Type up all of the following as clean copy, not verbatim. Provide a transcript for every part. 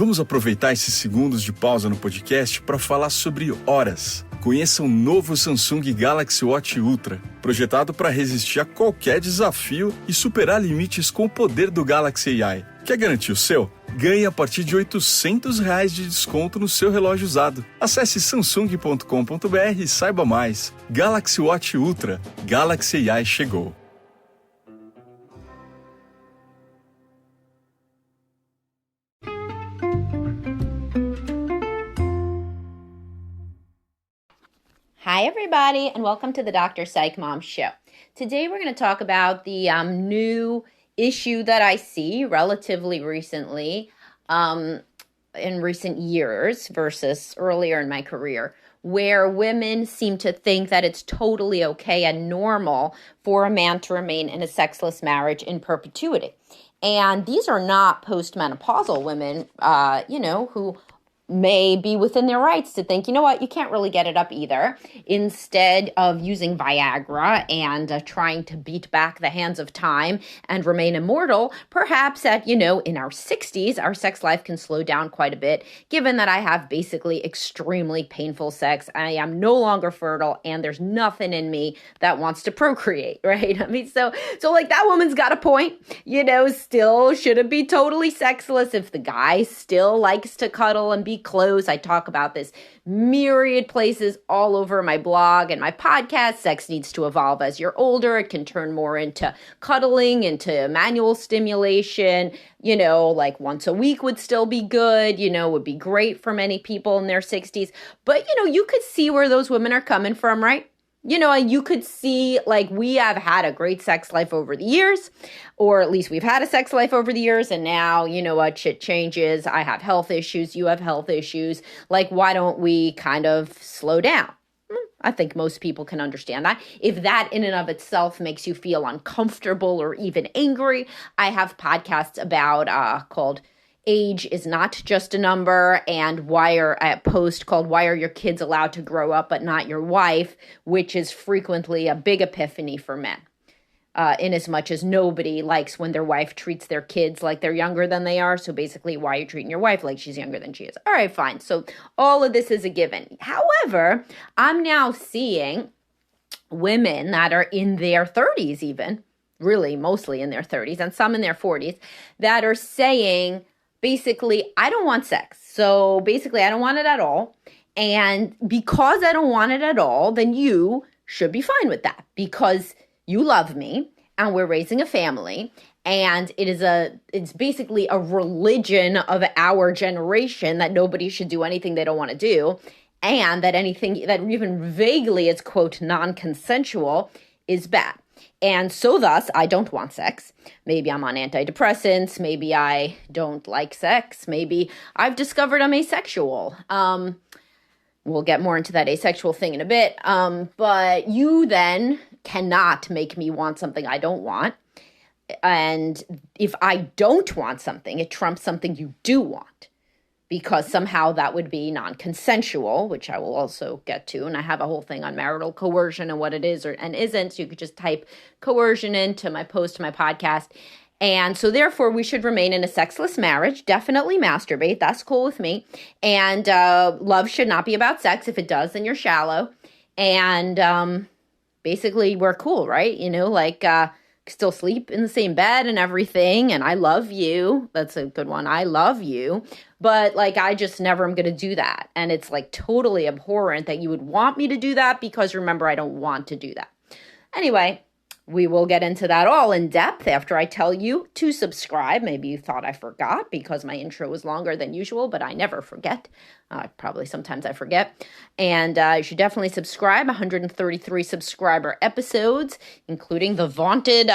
Vamos aproveitar esses segundos de pausa no podcast para falar sobre horas. Conheça o novo Samsung Galaxy Watch Ultra, projetado para resistir a qualquer desafio e superar limites com o poder do Galaxy AI. Quer garantir o seu? Ganhe a partir de R$800 de desconto no seu relógio usado. Acesse samsung.com.br e saiba mais. Galaxy Watch Ultra. Galaxy AI chegou. Hi, everybody, and welcome to the Dr. Psych Mom Show. Today, we're going to talk about the new issue that I see relatively recently in recent years versus earlier in my career, where women seem to think that it's totally okay and normal for a man to remain in a sexless marriage in perpetuity. And these are not postmenopausal women, who may be within their rights to think, you know what, you can't really get it up either. Instead of using Viagra and trying to beat back the hands of time and remain immortal, perhaps in our 60s, our sex life can slow down quite a bit, given that I have basically extremely painful sex. I am no longer fertile, and there's nothing in me that wants to procreate, right? I mean, so like that woman's got a point, still shouldn't be totally sexless if the guy still likes to cuddle and be close. I talk about this myriad places all over my blog and my podcast. Sex needs to evolve as you're older. It can turn more into cuddling, into manual stimulation, like once a week would still be good, would be great for many people in their 60s. But, you could see where those women are coming from, right? And you could see, like, we have had a great sex life over the years, or at least we've had a sex life over the years, and now, shit changes. I have health issues, you have health issues. Like, why don't we kind of slow down? I think most people can understand that. If that in and of itself makes you feel uncomfortable or even angry, I have podcasts about called Age is Not Just a Number, and a post called Why Are Your Kids Allowed to Grow Up But Not Your Wife, which is frequently a big epiphany for men, in as much as nobody likes when their wife treats their kids like they're younger than they are. So basically, why are you treating your wife like she's younger than she is? All right, fine. So all of this is a given. However, I'm now seeing women that are in their 30s even, really mostly in their 30s and some in their 40s, that are saying, basically, I don't want sex. So basically, I don't want it at all. And because I don't want it at all, then you should be fine with that because you love me and we're raising a family. And it's basically a religion of our generation that nobody should do anything they don't want to do. And that anything that even vaguely is, quote, non-consensual is bad. And so thus, I don't want sex. Maybe I'm on antidepressants. Maybe I don't like sex. Maybe I've discovered I'm asexual. We'll get more into that asexual thing in a bit. But you then cannot make me want something I don't want. And if I don't want something, it trumps something you do want. Because somehow that would be non-consensual, which I will also get to. And I have a whole thing on marital coercion and what it is and isn't. So you could just type coercion into my post to my podcast. And so therefore, we should remain in a sexless marriage. Definitely masturbate. That's cool with me. And love should not be about sex. If it does, then you're shallow. And basically, we're cool, right? Still sleep in the same bed and everything. And I love you. That's a good one. I love you. But I just never am going to do that. And it's totally abhorrent that you would want me to do that because remember, I don't want to do that. Anyway, we will get into that all in depth after I tell you to subscribe. Maybe you thought I forgot because my intro was longer than usual, but I never forget. Probably sometimes I forget. And you should definitely subscribe. 133 subscriber episodes, including the vaunted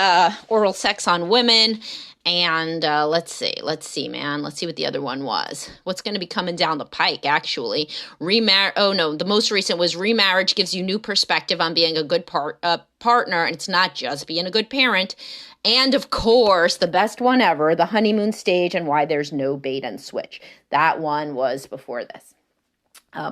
oral sex on women. And let's see, man. Let's see what the other one was. What's going to be coming down the pike, actually. The most recent was remarriage gives you new perspective on being a good partner. And it's not just being a good parent. And of course, the best one ever, the honeymoon stage and why there's no bait and switch. That one was before this.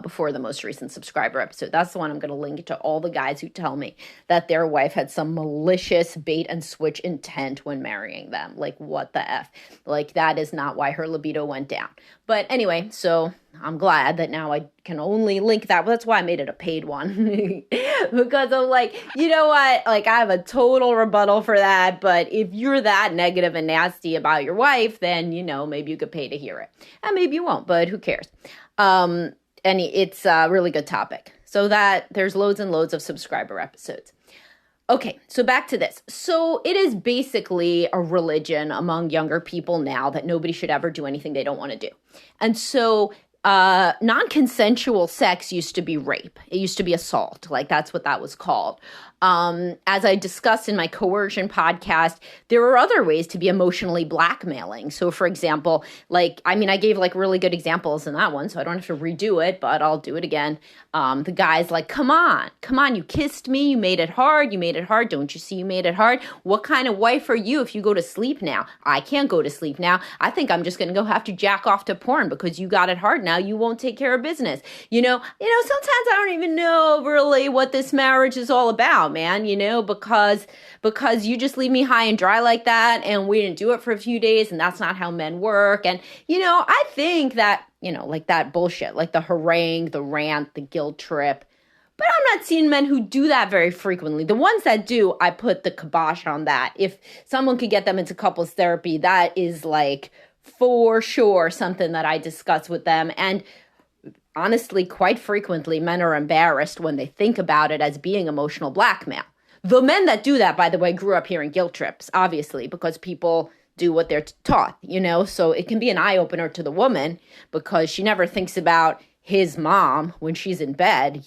before the most recent subscriber episode. That's the one I'm going to link to all the guys who tell me that their wife had some malicious bait and switch intent when marrying them. Like, what the F? Like, that is not why her libido went down. But anyway, so I'm glad that now I can only link that. Well, that's why I made it a paid one. Because I'm like, you know what? Like, I have a total rebuttal for that. But if you're that negative and nasty about your wife, then, maybe you could pay to hear it. And maybe you won't, but who cares? And it's a really good topic. So that there's loads and loads of subscriber episodes. Okay, so back to this. So it is basically a religion among younger people now that nobody should ever do anything they don't want to do. And so non-consensual sex used to be rape. It used to be assault. Like, that's what that was called. As I discussed in my coercion podcast, there are other ways to be emotionally blackmailing. So, for example, I gave really good examples in that one, so I don't have to redo it, but I'll do it again. The guy's like, come on, you kissed me, you made it hard, don't you see you made it hard? What kind of wife are you if you go to sleep now? I can't go to sleep now. I think I'm just going to go have to jack off to porn because you got it hard now, you won't take care of business. Sometimes I don't even know really what this marriage is all about, man, because you just leave me high and dry like that, and we didn't do it for a few days, and that's not how men work. And, I think that, like that bullshit, like the harangue, the rant, the guilt trip. But I'm not seeing men who do that very frequently. The ones that do, I put the kibosh on that. If someone could get them into couples therapy, that is like for sure something that I discuss with them. And honestly, quite frequently, men are embarrassed when they think about it as being emotional blackmail. The men that do that, by the way, grew up hearing guilt trips, obviously, because people do what they're taught, so it can be an eye-opener to the woman because she never thinks about his mom when she's in bed,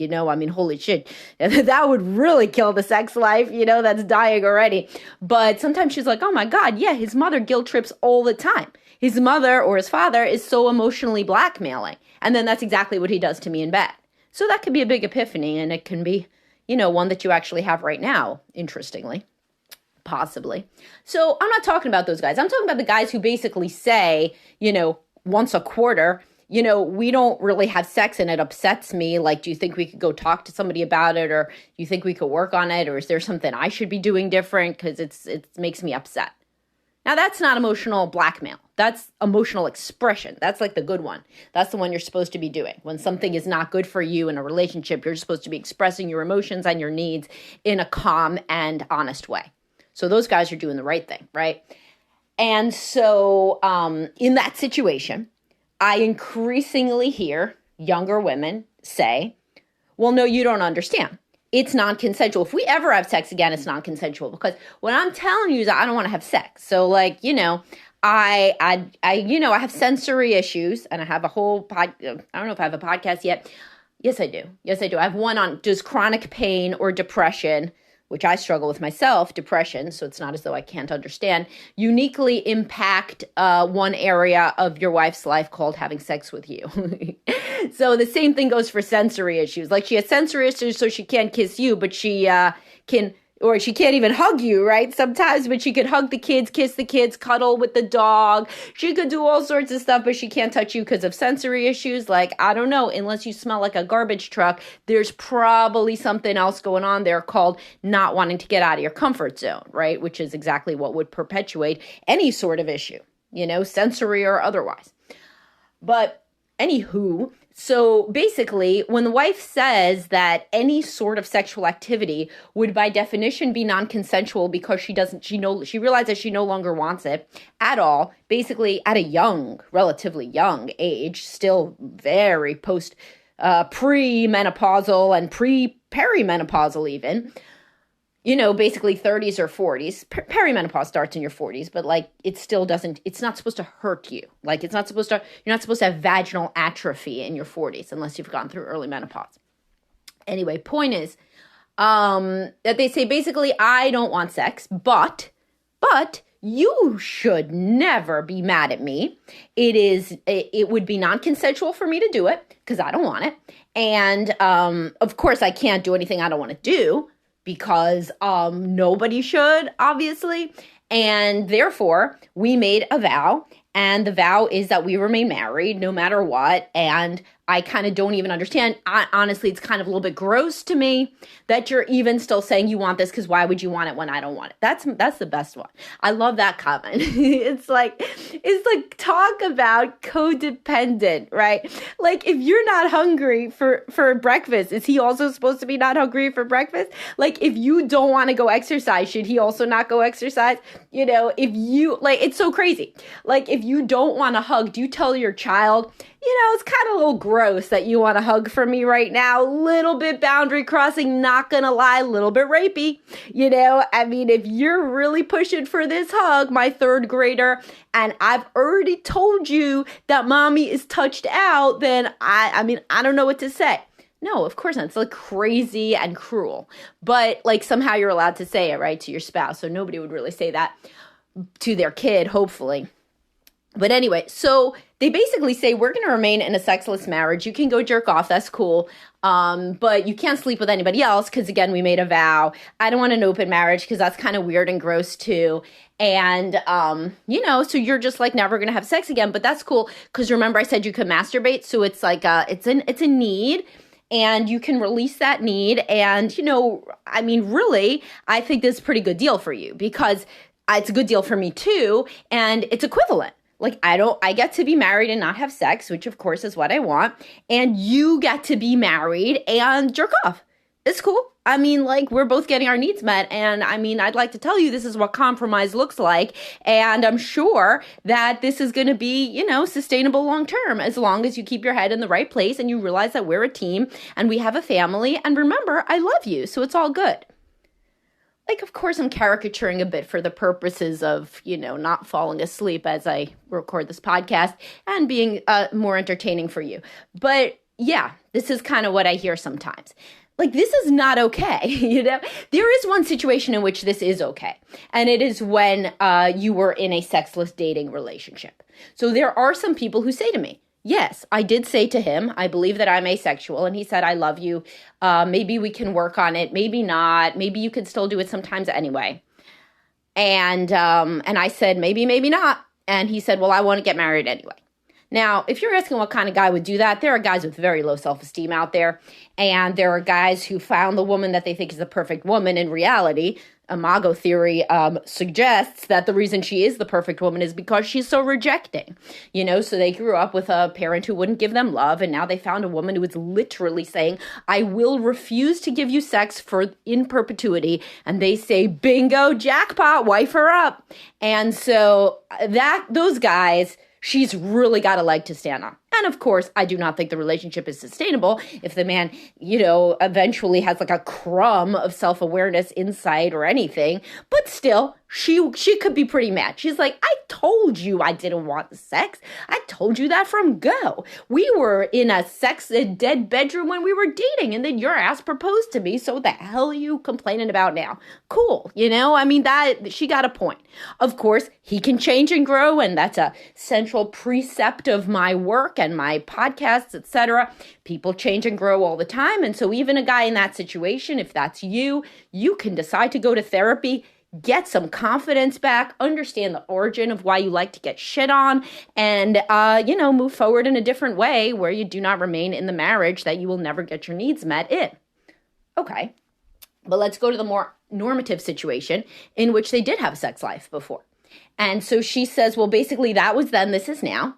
holy shit, that would really kill the sex life, that's dying already. But sometimes she's like, oh my God, yeah, his mother guilt trips all the time. His mother or his father is so emotionally blackmailing. And then that's exactly what he does to me in bed. So that could be a big epiphany, and it can be, one that you actually have right now, interestingly, possibly. So I'm not talking about those guys. I'm talking about the guys who basically say, once a quarter, we don't really have sex and it upsets me. Like, do you think we could go talk to somebody about it? Or do you think we could work on it? Or is there something I should be doing different? Because it makes me upset. Now, that's not emotional blackmail. That's emotional expression. That's like the good one. That's the one you're supposed to be doing. When something is not good for you in a relationship, you're supposed to be expressing your emotions and your needs in a calm and honest way. So those guys are doing the right thing, right? And so in that situation, I increasingly hear younger women say, well, no, you don't understand. It's non-consensual. If we ever have sex again, it's non-consensual, because what I'm telling you is I don't want to have sex. So I have sensory issues, and I have a whole I don't know if I have a podcast yet. Yes, I do. I have one on does chronic pain or depression, which I struggle with myself, depression, so it's not as though I can't understand, uniquely impact one area of your wife's life called having sex with you. So the same thing goes for sensory issues. Like, she has sensory issues, so she can't kiss you, but she can, or she can't even hug you, right? Sometimes, but she could hug the kids, kiss the kids, cuddle with the dog. She could do all sorts of stuff, but she can't touch you because of sensory issues. Like, I don't know, unless you smell like a garbage truck, there's probably something else going on there called not wanting to get out of your comfort zone, right? Which is exactly what would perpetuate any sort of issue, sensory or otherwise. But anywho, so basically, when the wife says that any sort of sexual activity would by definition be non-consensual because she realizes she no longer wants it at all, basically at a relatively young age, still very pre-menopausal and pre-perimenopausal even, basically 30s or 40s. Perimenopause starts in your 40s, but it's not supposed to hurt you. Like, you're not supposed to have vaginal atrophy in your 40s unless you've gone through early menopause. Anyway, point is that they say basically, I don't want sex, but you should never be mad at me. It would be non-consensual for me to do it because I don't want it. And of course, I can't do anything I don't want to do, because nobody should, obviously. And therefore, we made a vow, and the vow is that we remain married no matter what. And I kind of don't even understand. Honestly, it's kind of a little bit gross to me that you're even still saying you want this, because why would you want it when I don't want it? That's the best one. I love that comment. It's like talk about codependent, right? Like, if you're not hungry for breakfast, is he also supposed to be not hungry for breakfast? Like, if you don't want to go exercise, should he also not go exercise? If you, like, it's so crazy. Like, if you don't want to hug, do you tell your child, it's kind of a little gross that you want to hug from me right now. Little bit boundary crossing, not gonna lie, little bit rapey. If you're really pushing for this hug, my third grader, and I've already told you that mommy is touched out, then I don't know what to say. No, of course not. It's like crazy and cruel. But like somehow you're allowed to say it, right, to your spouse. So nobody would really say that to their kid, hopefully. But anyway, so they basically say, we're going to remain in a sexless marriage. You can go jerk off. That's cool. But you can't sleep with anybody else because, again, we made a vow. I don't want an open marriage because that's kind of weird and gross too. And, so you're just like never going to have sex again. But that's cool because remember I said you could masturbate. So it's like it's a need. And you can release that need. And, really, I think this is a pretty good deal for you because it's a good deal for me too. And it's equivalent. Like, I get to be married and not have sex, which of course is what I want. And you get to be married and jerk off. It's cool. We're both getting our needs met. And I'd like to tell you this is what compromise looks like. And I'm sure that this is going to be, sustainable long term, as long as you keep your head in the right place and you realize that we're a team and we have a family. And remember, I love you. So it's all good. Like, of course, I'm caricaturing a bit for the purposes of, not falling asleep as I record this podcast and being more entertaining for you. But yeah, this is kind of what I hear sometimes. Like, this is not okay. There is one situation in which this is okay. And it is when you were in a sexless dating relationship. So there are some people who say to me, yes, I did say to him, I believe that I'm asexual. And he said, I love you. Maybe we can work on it. Maybe not. Maybe you can still do it sometimes anyway. And I said, maybe not. And he said, well, I want to get married anyway. Now, if you're asking what kind of guy would do that, there are guys with very low self-esteem out there. And there are guys who found the woman that they think is the perfect woman. In reality, imago theory suggests that the reason she is the perfect woman is because she's so rejecting. So they grew up with a parent who wouldn't give them love. And now they found a woman who is literally saying, I will refuse to give you sex in perpetuity. And they say, bingo, jackpot, wife her up. And so those guys, she's really got a leg to stand on. And of course, I do not think the relationship is sustainable if the man, eventually has like a crumb of self-awareness, insight, or anything. But still, she could be pretty mad. She's like, I told you I didn't want the sex. I told you that from go. We were in a dead bedroom when we were dating, and then your ass proposed to me. So what the hell are you complaining about now? Cool. That she got a point. Of course, he can change and grow, and that's a central precept of my work and my podcasts, etc. People change and grow all the time. And so even a guy in that situation, if that's you can decide to go to therapy, get some confidence back, understand the origin of why you like to get shit on, and, move forward in a different way where you do not remain in the marriage that you will never get your needs met in. Okay, but let's go to the more normative situation in which they did have a sex life before. And so she says, well, basically that was then, this is now.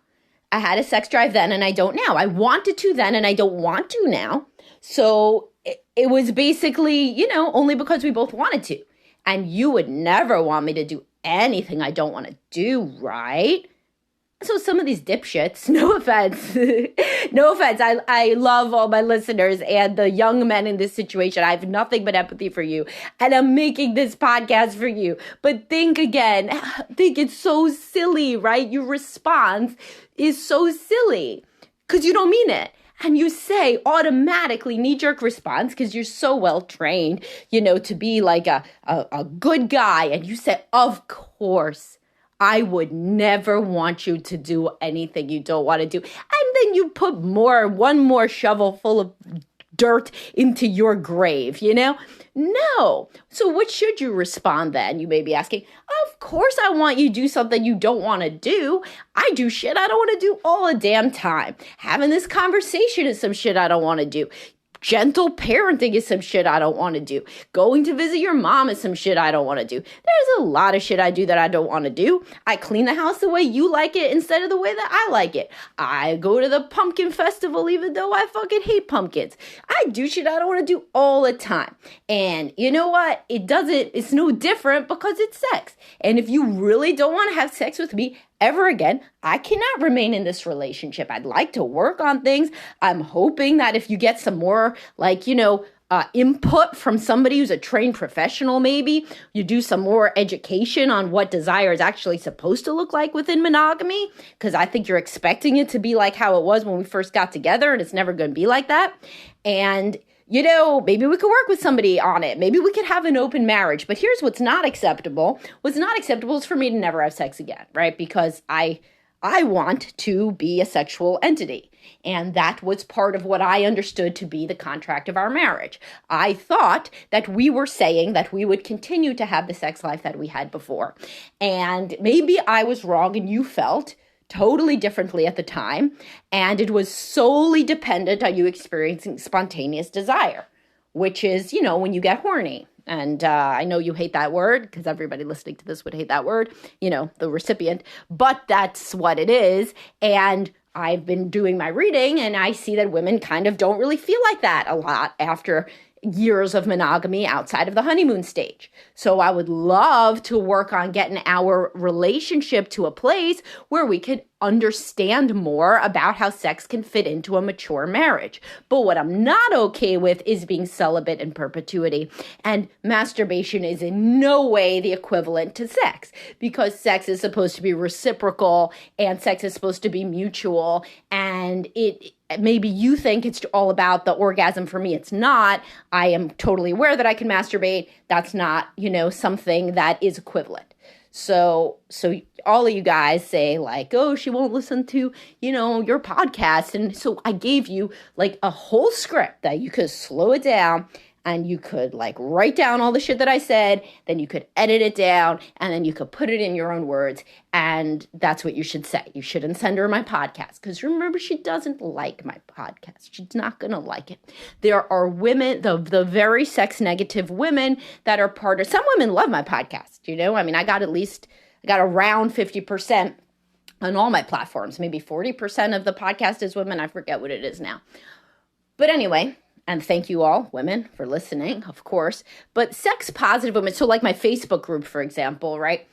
I had a sex drive then and I don't now. I wanted to then and I don't want to now. So it was basically, only because we both wanted to. And you would never want me to do anything I don't want to do, right? So some of these dipshits, no offense, I love all my listeners and the young men in this situation. I have nothing but empathy for you. And I'm making this podcast for you. But think again, it's so silly, right? Your response is so silly because you don't mean it. And you say automatically knee-jerk response because you're so well trained, to be like a good guy. And you say, of course, I would never want you to do anything you don't want to do. And then you put one more shovel full of dirt into your grave, you know? No. So what should you respond then? You may be asking, of course I want you to do something you don't want to do. I do shit I don't want to do all the damn time. Having this conversation is some shit I don't want to do. Gentle parenting is some shit I don't want to do. Going to visit your mom is some shit I don't want to do. There's a lot of shit I do that I don't want to do. I clean the house the way you like it instead of the way that I like it. I go to the pumpkin festival even though I fucking hate pumpkins. I do shit I don't want to do all the time. And you know what? It's no different because it's sex. And if you really don't want to have sex with me ever again, I cannot remain in this relationship. I'd like to work on things. I'm hoping that if you get some more, input from somebody who's a trained professional, maybe you do some more education on what desire is actually supposed to look like within monogamy, because I think you're expecting it to be like how it was when we first got together, and it's never going to be like that. And maybe we could work with somebody on it. Maybe we could have an open marriage. But here's what's not acceptable. What's not acceptable is for me to never have sex again, right? Because I want to be a sexual entity. And that was part of what I understood to be the contract of our marriage. I thought that we were saying that we would continue to have the sex life that we had before. And maybe I was wrong and you felt totally differently at the time, and it was solely dependent on you experiencing spontaneous desire, which is, when you get horny. And I know you hate that word because everybody listening to this would hate that word, the recipient, but that's what it is. And I've been doing my reading and I see that women kind of don't really feel like that a lot after years of monogamy outside of the honeymoon stage. So I would love to work on getting our relationship to a place where we could understand more about how sex can fit into a mature marriage. But what I'm not okay with is being celibate in perpetuity. And masturbation is in no way the equivalent to sex, because sex is supposed to be reciprocal and sex is supposed to be mutual. And maybe you think it's all about the orgasm. For me, it's not. I am totally aware that I can masturbate. That's not, something that is equivalent. So all of you guys say oh, she won't listen to, your podcast. And so I gave you a whole script that you could slow it down and you could write down all the shit that I said, then you could edit it down, and then you could put it in your own words. And that's what you should say. You shouldn't send her my podcast, because remember, she doesn't like my podcast. She's not going to like it. There are women, the very sex negative women that are part of, some women love my podcast. I got around 50% on all my platforms. Maybe 40% of the podcast is women. I forget what it is now. But anyway, and thank you all, women, for listening, of course. But sex positive women, so my Facebook group, for example, right,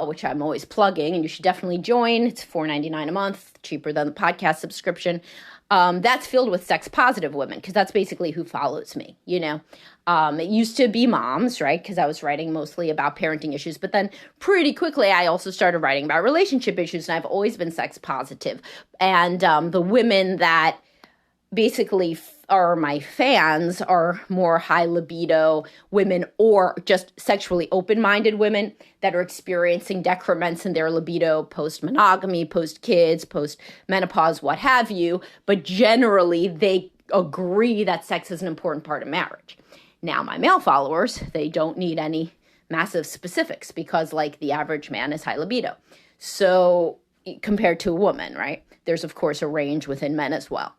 which I'm always plugging, and you should definitely join. It's $4.99 a month, cheaper than the podcast subscription. That's filled with sex positive women, because that's basically who follows me, It used to be moms, right, because I was writing mostly about parenting issues. But then pretty quickly, I also started writing about relationship issues, and I've always been sex positive. And the women that basically are my fans are more high libido women, or just sexually open-minded women that are experiencing decrements in their libido post-monogamy, post-kids, post-menopause, what have you. But generally, they agree that sex is an important part of marriage. Now, my male followers, they don't need any massive specifics, because the average man is high libido. So compared to a woman, right? There's, of course, a range within men as well.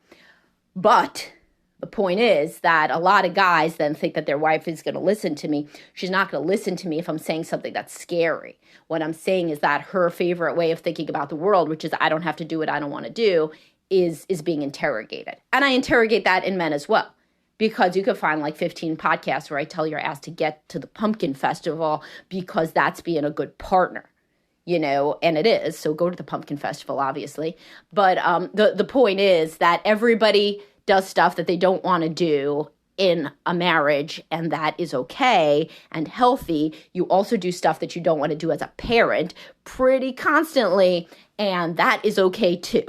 But the point is that a lot of guys then think that their wife is going to listen to me. She's not going to listen to me if I'm saying something that's scary. What I'm saying is that her favorite way of thinking about the world, which is I don't have to do what I don't want to do, is being interrogated. And I interrogate that in men as well, because you could find 15 podcasts where I tell your ass to get to the pumpkin festival because that's being a good partner. And it is. So go to the pumpkin festival, obviously. But the point is that everybody does stuff that they don't want to do in a marriage, and that is okay and healthy. You also do stuff that you don't want to do as a parent pretty constantly, and that is okay too.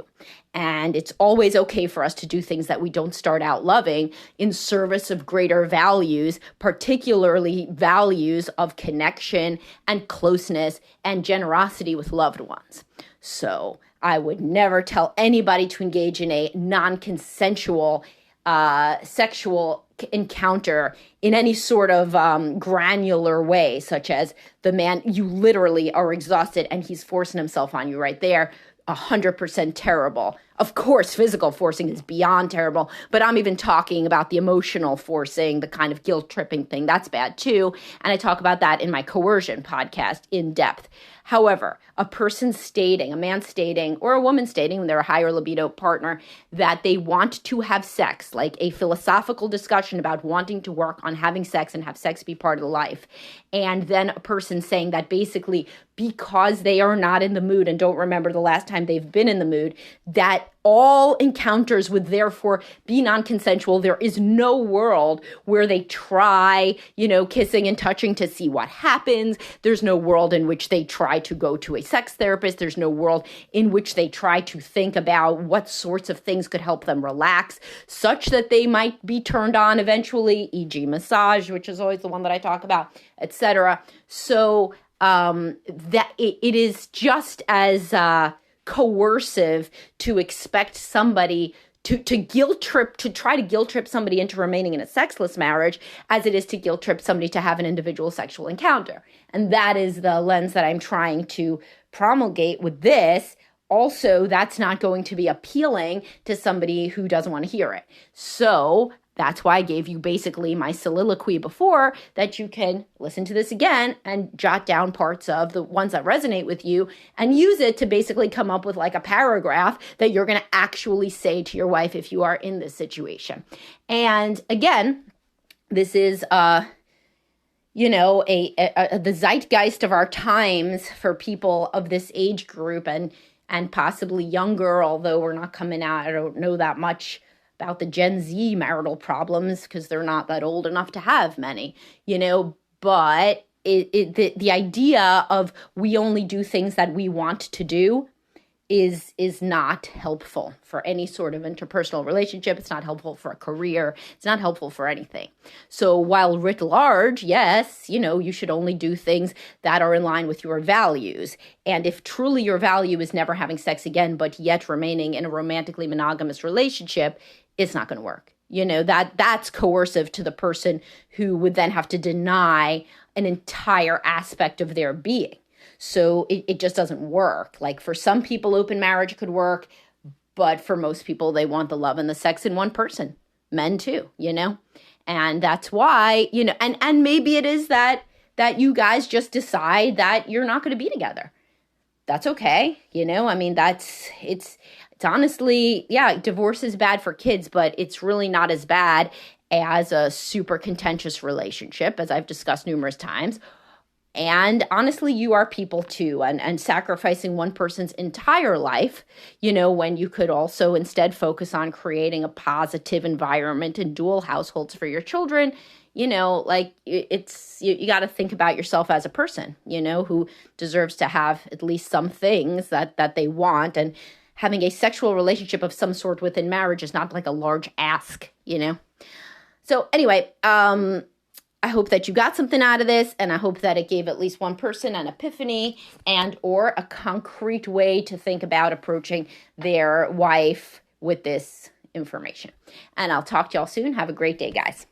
And it's always okay for us to do things that we don't start out loving in service of greater values, particularly values of connection and closeness and generosity with loved ones. So I would never tell anybody to engage in a non-consensual sexual encounter in any sort of granular way, such as the man, you literally are exhausted and he's forcing himself on you right there, 100% terrible. Of course, physical forcing is beyond terrible, but I'm even talking about the emotional forcing, the kind of guilt tripping thing. That's bad too. And I talk about that in my coercion podcast in depth. However, a man stating, or a woman stating when they're a higher libido partner, that they want to have sex, like a philosophical discussion about wanting to work on having sex and have sex be part of the life. And then a person saying that basically because they are not in the mood and don't remember the last time they've been in the mood, that all encounters would therefore be non-consensual. There is no world where they try, kissing and touching to see what happens. There's no world in which they try to go to a sex therapist. There's no world in which they try to think about what sorts of things could help them relax, such that they might be turned on eventually, e.g. massage, which is always the one that I talk about, etc. So that it is just as coercive to expect somebody to try to guilt trip somebody into remaining in a sexless marriage as it is to guilt trip somebody to have an individual sexual encounter. And that is the lens that I'm trying to promulgate with this. Also, that's not going to be appealing to somebody who doesn't want to hear it. So that's why I gave you basically my soliloquy before, that you can listen to this again and jot down parts of the ones that resonate with you and use it to basically come up with like a paragraph that you're going to actually say to your wife if you are in this situation. And again, this is the zeitgeist of our times for people of this age group and possibly younger, although we're not coming out, I don't know that much about the Gen Z marital problems because they're not that old enough to have many, but the idea of we only do things that we want to do is not helpful for any sort of interpersonal relationship. It's not helpful for a career. It's not helpful for anything. So while writ large, yes, you should only do things that are in line with your values. And if truly your value is never having sex again, but yet remaining in a romantically monogamous relationship, it's not going to work. That's coercive to the person who would then have to deny an entire aspect of their being. So it just doesn't work. Like for some people, open marriage could work, but for most people, they want the love and the sex in one person. Men too, and that's why, and maybe it is that you guys just decide that you're not going to be together. That's okay. It's honestly, divorce is bad for kids, but it's really not as bad as a super contentious relationship, as I've discussed numerous times. And honestly, you are people too, and sacrificing one person's entire life, when you could also instead focus on creating a positive environment and dual households for your children, you got to think about yourself as a person, who deserves to have at least some things that they want. And having a sexual relationship of some sort within marriage is not like a large ask, So anyway, I hope that you got something out of this, and I hope that it gave at least one person an epiphany and or a concrete way to think about approaching their wife with this information. And I'll talk to y'all soon. Have a great day, guys.